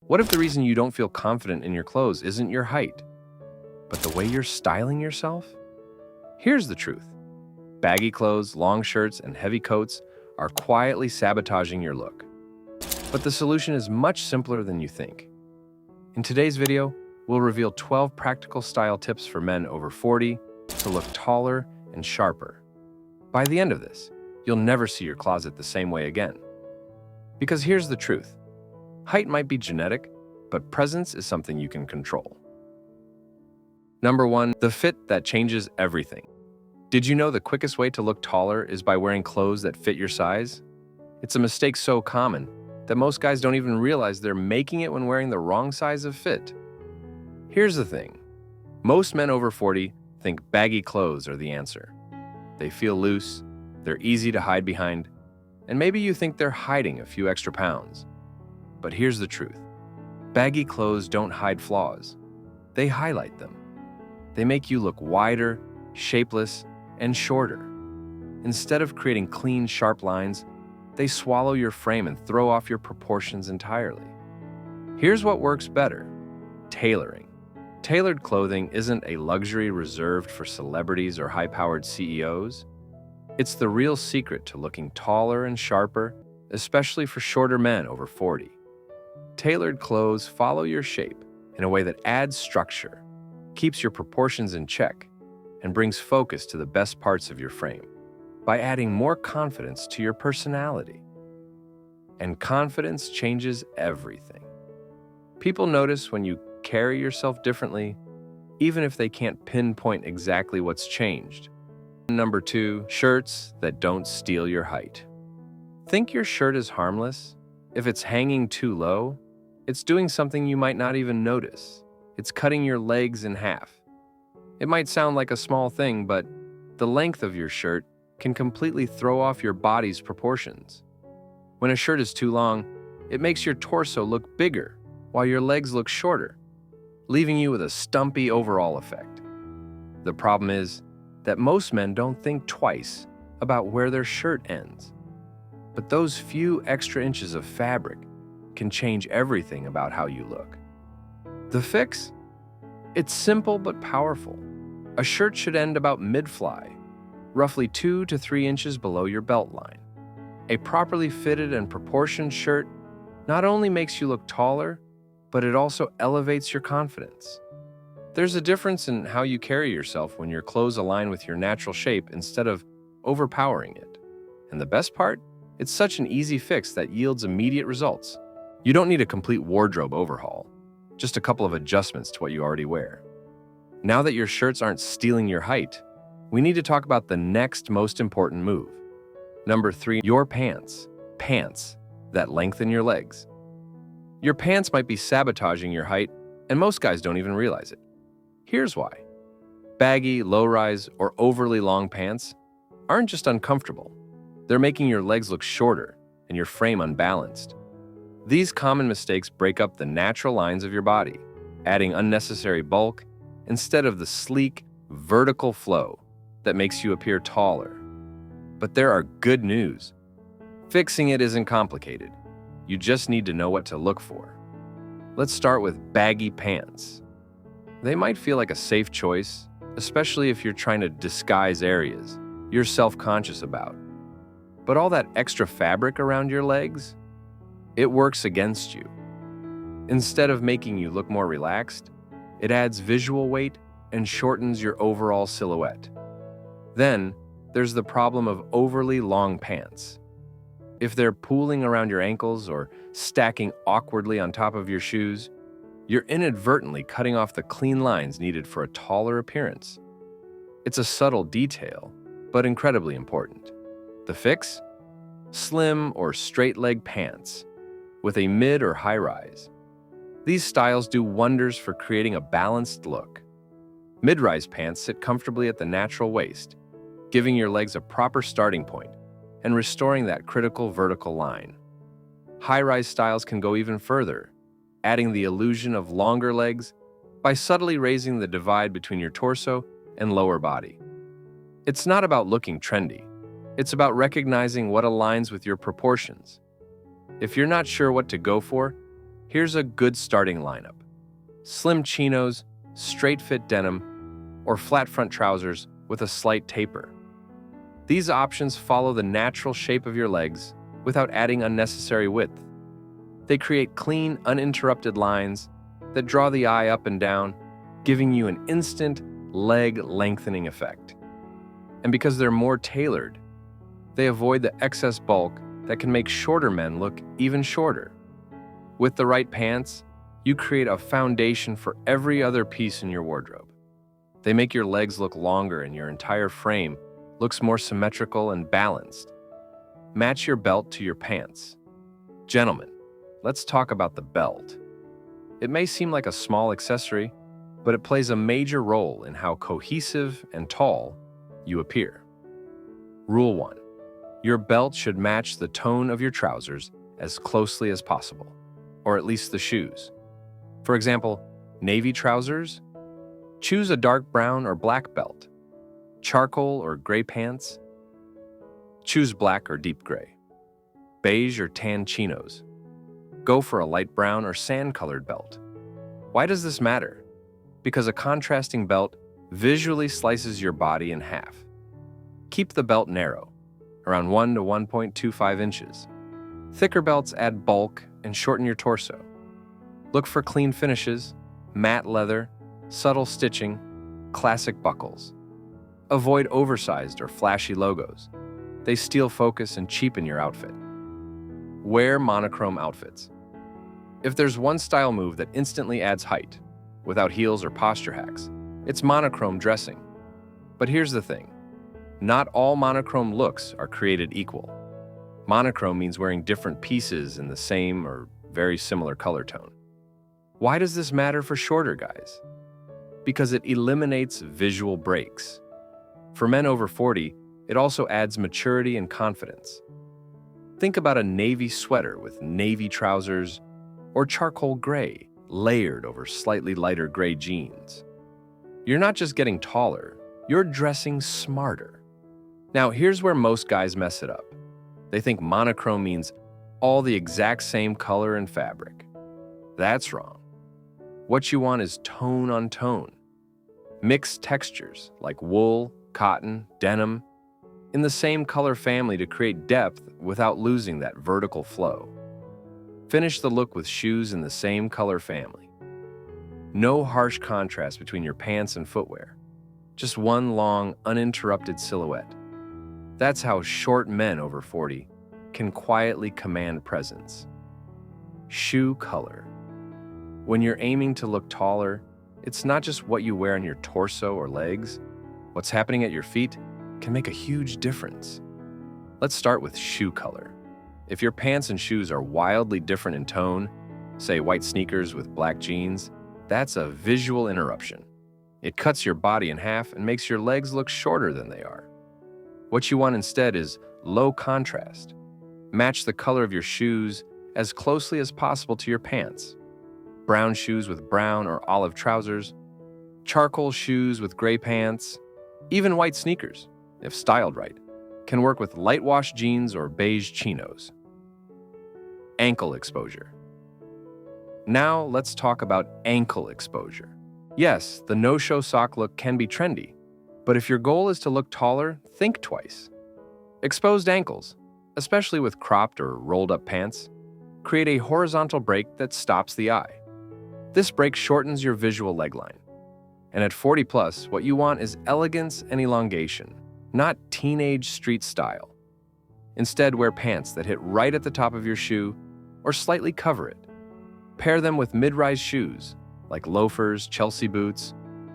What if the reason you don't feel confident in your clothes isn't your height, but the way you're styling yourself? Here's the truth. Baggy clothes, long shirts, and heavy coats are quietly sabotaging your look. But the solution is much simpler than you think. In today's video, we'll reveal 12 practical style tips for men over 40 to look taller and sharper. By the end of this, you'll never see your closet the same way again. Because here's the truth. Height might be genetic, but presence is something you can control. Number 1, the fit that changes everything. Did you know the quickest way to look taller is by wearing clothes that fit your size? It's a mistake so common that most guys don't even realize they're making it when wearing the wrong size of fit. Here's the thing. Most men over 40 think baggy clothes are the answer. They feel loose, they're easy to hide behind, and maybe you think they're hiding a few extra pounds. But here's the truth. Baggy clothes don't hide flaws. They highlight them. They make you look wider, shapeless, and shorter. Instead of creating clean, sharp lines, they swallow your frame and throw off your proportions entirely. Here's what works better. Tailoring. Tailored clothing isn't a luxury reserved for celebrities or high-powered CEOs. It's the real secret to looking taller and sharper, especially for shorter men over 40. Tailored clothes follow your shape in a way that adds structure, keeps your proportions in check, and brings focus to the best parts of your frame by adding more confidence to your personality. And confidence changes everything. People notice when you carry yourself differently, even if they can't pinpoint exactly what's changed. Number 2, shirts that don't steal your height. Think your shirt is harmless? If it's hanging too low, it's doing something you might not even notice. It's cutting your legs in half. It might sound like a small thing, but the length of your shirt can completely throw off your body's proportions. When a shirt is too long, it makes your torso look bigger while your legs look shorter, leaving you with a stumpy overall effect. The problem is that most men don't think twice about where their shirt ends. But those few extra inches of fabric can change everything about how you look. The fix? It's simple but powerful. A shirt should end about mid-fly, roughly 2 to 3 inches below your belt line. A properly fitted and proportioned shirt not only makes you look taller, but it also elevates your confidence. There's a difference in how you carry yourself when your clothes align with your natural shape instead of overpowering it. And the best part? It's such an easy fix that yields immediate results. You don't need a complete wardrobe overhaul, just a couple of adjustments to what you already wear. Now that your shirts aren't stealing your height, we need to talk about the next most important move. Number 3, your pants. Pants that lengthen your legs. Your pants might be sabotaging your height, and most guys don't even realize it. Here's why. Baggy, low-rise, or overly long pants aren't just uncomfortable. They're making your legs look shorter and your frame unbalanced. These common mistakes break up the natural lines of your body, adding unnecessary bulk instead of the sleek, vertical flow that makes you appear taller. But there are good news. Fixing it isn't complicated. You just need to know what to look for. Let's start with baggy pants. They might feel like a safe choice, especially if you're trying to disguise areas you're self-conscious about. But all that extra fabric around your legs, it works against you. Instead of making you look more relaxed, it adds visual weight and shortens your overall silhouette. Then, there's the problem of overly long pants. If they're pooling around your ankles or stacking awkwardly on top of your shoes, you're inadvertently cutting off the clean lines needed for a taller appearance. It's a subtle detail, but incredibly important. The fix? Slim or straight-leg pants with a mid or high rise. These styles do wonders for creating a balanced look. Mid-rise pants sit comfortably at the natural waist, giving your legs a proper starting point and restoring that critical vertical line. High-rise styles can go even further, adding the illusion of longer legs by subtly raising the divide between your torso and lower body. It's not about looking trendy. It's about recognizing what aligns with your proportions. If you're not sure what to go for, Here's a good starting lineup: slim chinos, straight-fit denim, or flat front trousers with a slight taper. These options follow the natural shape of your legs without adding unnecessary width. They create clean, uninterrupted lines that draw the eye up and down, giving you an instant leg lengthening effect. And because they're more tailored, they avoid the excess bulk that can make shorter men look even shorter. With the right pants, you create a foundation for every other piece in your wardrobe. They make your legs look longer and your entire frame looks more symmetrical and balanced. Match your belt to your pants. Gentlemen, let's talk about the belt. It may seem like a small accessory, but it plays a major role in how cohesive and tall you appear. Rule 1. Your belt should match the tone of your trousers as closely as possible, or at least the shoes. For example, navy trousers? Choose a dark brown or black belt. Charcoal or gray pants? Choose black or deep gray. Beige or tan chinos? Go for a light brown or sand-colored belt. Why does this matter? Because a contrasting belt visually slices your body in half. Keep the belt narrow, around 1 to 1.25 inches. Thicker belts add bulk and shorten your torso. Look for clean finishes, matte leather, subtle stitching, classic buckles. Avoid oversized or flashy logos. They steal focus and cheapen your outfit. Wear monochrome outfits. If there's one style move that instantly adds height, without heels or posture hacks, it's monochrome dressing. But here's the thing. Not all monochrome looks are created equal. Monochrome means wearing different pieces in the same or very similar color tone. Why does this matter for shorter guys? Because it eliminates visual breaks. For men over 40, it also adds maturity and confidence. Think about a navy sweater with navy trousers or charcoal gray layered over slightly lighter gray jeans. You're not just getting taller, you're dressing smarter. Now, here's where most guys mess it up. They think monochrome means all the exact same color and fabric. That's wrong. What you want is tone on tone. Mixed textures like wool, cotton, denim, in the same color family to create depth without losing that vertical flow. Finish the look with shoes in the same color family. No harsh contrast between your pants and footwear. Just one long, uninterrupted silhouette. That's how short men over 40 can quietly command presence. Shoe color. When you're aiming to look taller, it's not just what you wear on your torso or legs. What's happening at your feet can make a huge difference. Let's start with shoe color. If your pants and shoes are wildly different in tone, say white sneakers with black jeans, that's a visual interruption. It cuts your body in half and makes your legs look shorter than they are. What you want instead is low contrast. Match the color of your shoes as closely as possible to your pants. Brown shoes with brown or olive trousers, charcoal shoes with gray pants, even white sneakers, if styled right, can work with light wash jeans or beige chinos. Ankle exposure. Now let's talk about ankle exposure. Yes, the no-show sock look can be trendy, but if your goal is to look taller, think twice. Exposed ankles, especially with cropped or rolled-up pants, create a horizontal break that stops the eye. This break shortens your visual leg line. And at 40 plus, what you want is elegance and elongation, not teenage street style. Instead, wear pants that hit right at the top of your shoe or slightly cover it. Pair them with mid-rise shoes, like loafers, Chelsea boots,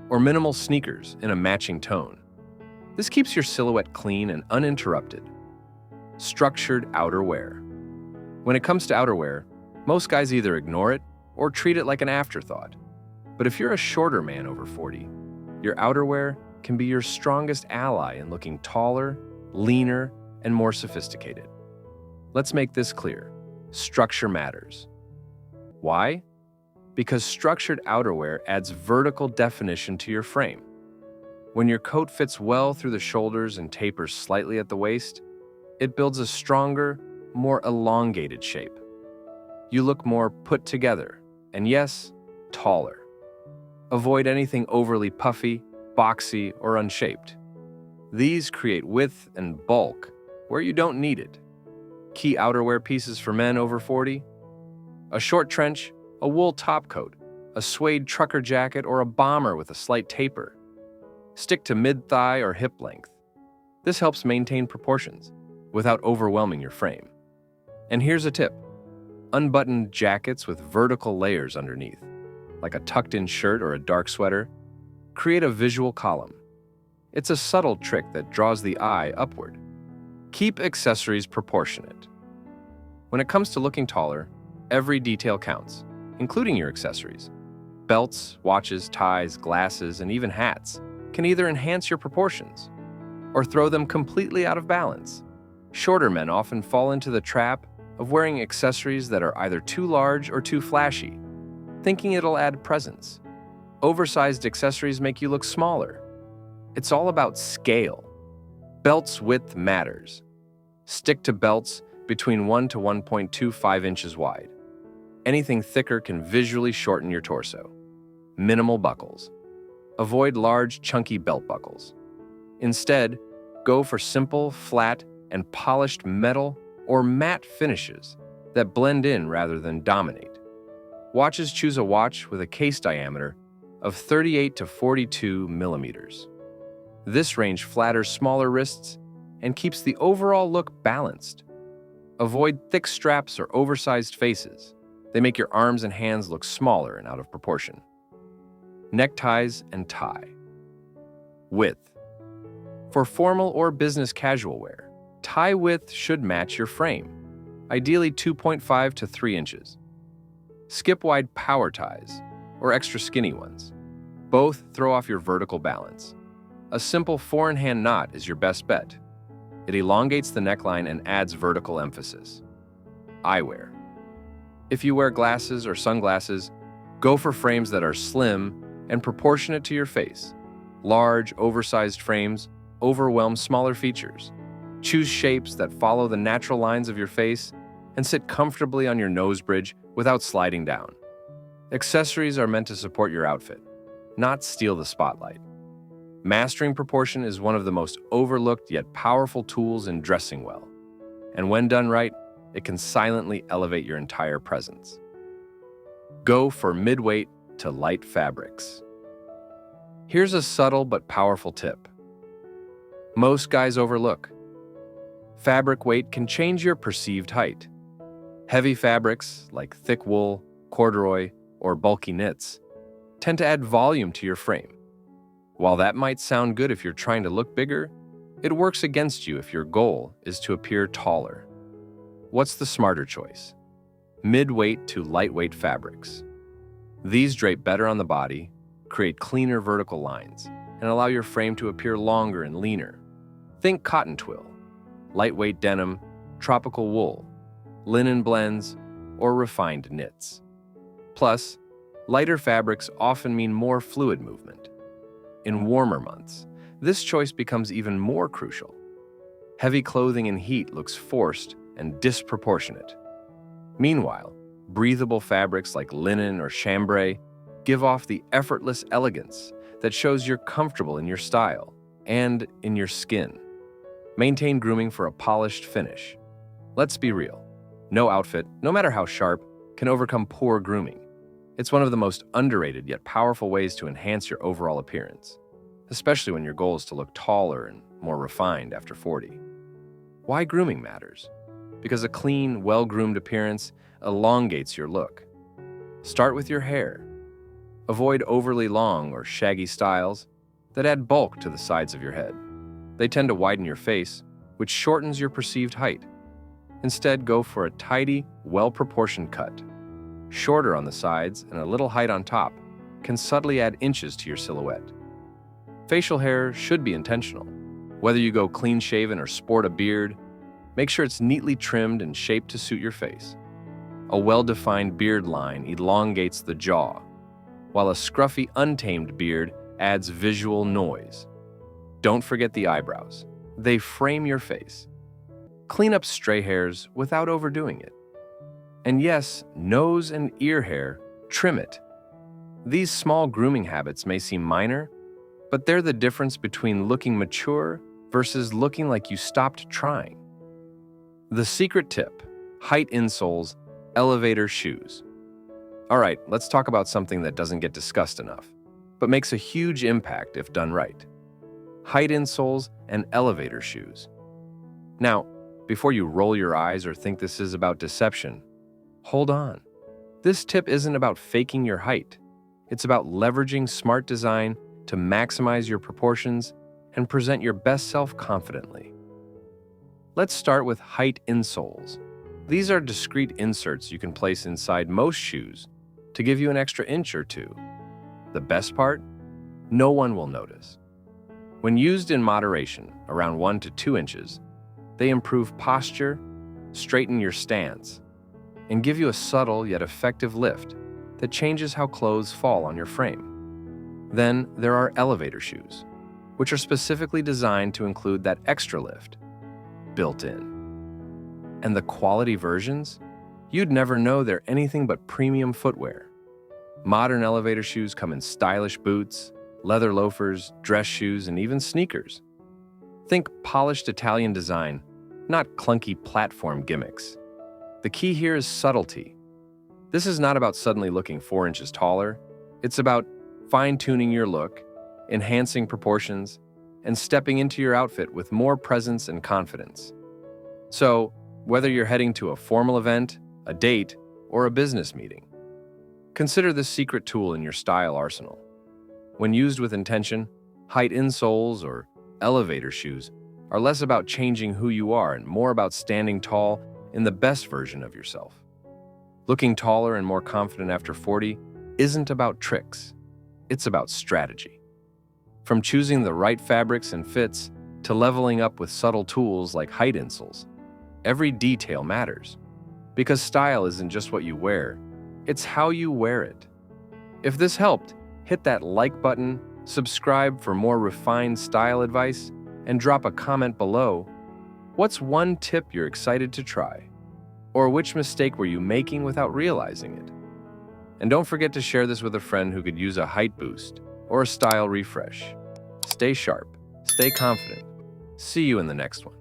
or minimal sneakers in a matching tone. This keeps your silhouette clean and uninterrupted. Structured outerwear. When it comes to outerwear, most guys either ignore it or treat it like an afterthought. But if you're a shorter man over 40, your outerwear can be your strongest ally in looking taller, leaner, and more sophisticated. Let's make this clear. Structure matters. Why? Because structured outerwear adds vertical definition to your frame. When your coat fits well through the shoulders and tapers slightly at the waist, it builds a stronger, more elongated shape. You look more put together, and yes, taller. Avoid anything overly puffy, boxy, or unshaped. These create width and bulk where you don't need it. Key outerwear pieces for men over 40: a short trench, a wool topcoat, a suede trucker jacket, or a bomber with a slight taper. Stick to mid-thigh or hip length. This helps maintain proportions without overwhelming your frame. And here's a tip: unbuttoned jackets with vertical layers underneath, like a tucked-in shirt or a dark sweater, create a visual column. It's a subtle trick that draws the eye upward. Keep accessories proportionate. When it comes to looking taller, every detail counts, including your accessories. Belts, watches, ties, glasses, and even hats can either enhance your proportions or throw them completely out of balance. Shorter men often fall into the trap of wearing accessories that are either too large or too flashy, thinking it'll add presence. Oversized accessories make you look smaller. It's all about scale. Belts width matters. Stick to belts between 1 to 1.25 inches wide. Anything thicker can visually shorten your torso. Minimal buckles. Avoid large, chunky belt buckles. Instead, go for simple, flat, and polished metal or matte finishes that blend in rather than dominate. Watches: choose a watch with a case diameter of 38 to 42 millimeters. This range flatters smaller wrists and keeps the overall look balanced. Avoid thick straps or oversized faces. They make your arms and hands look smaller and out of proportion. Neckties and tie. Width. For formal or business casual wear, tie width should match your frame, ideally 2.5 to 3 inches. Skip wide power ties or extra skinny ones. Both throw off your vertical balance. A simple 4-in-hand knot is your best bet. It elongates the neckline and adds vertical emphasis. Eyewear. If you wear glasses or sunglasses, go for frames that are slim and proportionate to your face. Large, oversized frames overwhelm smaller features. Choose shapes that follow the natural lines of your face and sit comfortably on your nose bridge without sliding down. Accessories are meant to support your outfit, not steal the spotlight. Mastering proportion is one of the most overlooked yet powerful tools in dressing well. And when done right, it can silently elevate your entire presence. Go for mid-weight to light fabrics. Here's a subtle but powerful tip most guys overlook. Fabric weight can change your perceived height. Heavy fabrics, like thick wool, corduroy, or bulky knits, tend to add volume to your frame. While that might sound good if you're trying to look bigger, it works against you if your goal is to appear taller. What's the smarter choice? Mid-weight to lightweight fabrics. These drape better on the body, create cleaner vertical lines, and allow your frame to appear longer and leaner. Think cotton twill, lightweight denim, tropical wool, linen blends, or refined knits. Plus, lighter fabrics often mean more fluid movement. In warmer months, this choice becomes even more crucial. Heavy clothing in heat looks forced and disproportionate. Meanwhile, breathable fabrics like linen or chambray give off the effortless elegance that shows you're comfortable in your style and in your skin. Maintain grooming for a polished finish. Let's be real. No outfit, no matter how sharp, can overcome poor grooming. It's one of the most underrated yet powerful ways to enhance your overall appearance, especially when your goal is to look taller and more refined after 40. Why grooming matters? Because a clean, well-groomed appearance elongates your look. Start with your hair. Avoid overly long or shaggy styles that add bulk to the sides of your head. They tend to widen your face, which shortens your perceived height. Instead, go for a tidy, well-proportioned cut. Shorter on the sides and a little height on top can subtly add inches to your silhouette. Facial hair should be intentional. Whether you go clean-shaven or sport a beard, make sure it's neatly trimmed and shaped to suit your face. A well-defined beard line elongates the jaw, while a scruffy, untamed beard adds visual noise. Don't forget the eyebrows. They frame your face. Clean up stray hairs without overdoing it. And yes, nose and ear hair, trim it. These small grooming habits may seem minor, but they're the difference between looking mature versus looking like you stopped trying. The secret tip: height insoles, elevator shoes. All right, let's talk about something that doesn't get discussed enough, but makes a huge impact if done right. Height insoles and elevator shoes. Now, before you roll your eyes or think this is about deception, hold on. This tip isn't about faking your height. It's about leveraging smart design to maximize your proportions and present your best self confidently. Let's start with height insoles. These are discrete inserts you can place inside most shoes to give you an extra inch or two. The best part? No one will notice. When used in moderation, around 1 to 2 inches, they improve posture, straighten your stance, and give you a subtle yet effective lift that changes how clothes fall on your frame. Then there are elevator shoes, which are specifically designed to include that extra lift built in. And the quality versions? You'd never know they're anything but premium footwear. Modern elevator shoes come in stylish boots, leather loafers, dress shoes, and even sneakers. Think polished Italian design, not clunky platform gimmicks. The key here is subtlety. This is not about suddenly looking 4 inches taller. It's about fine-tuning your look, enhancing proportions, and stepping into your outfit with more presence and confidence. So, whether you're heading to a formal event, a date, or a business meeting, consider this secret tool in your style arsenal. When used with intention, height insoles or elevator shoes are less about changing who you are and more about standing tall in the best version of yourself. Looking taller and more confident after 40 isn't about tricks. It's about strategy. From choosing the right fabrics and fits to leveling up with subtle tools like height insoles, every detail matters. Because style isn't just what you wear, it's how you wear it. If this helped, hit that like button, subscribe for more refined style advice, and drop a comment below. What's one tip you're excited to try? Or which mistake were you making without realizing it? And don't forget to share this with a friend who could use a height boost or a style refresh. Stay sharp, stay confident. See you in the next one.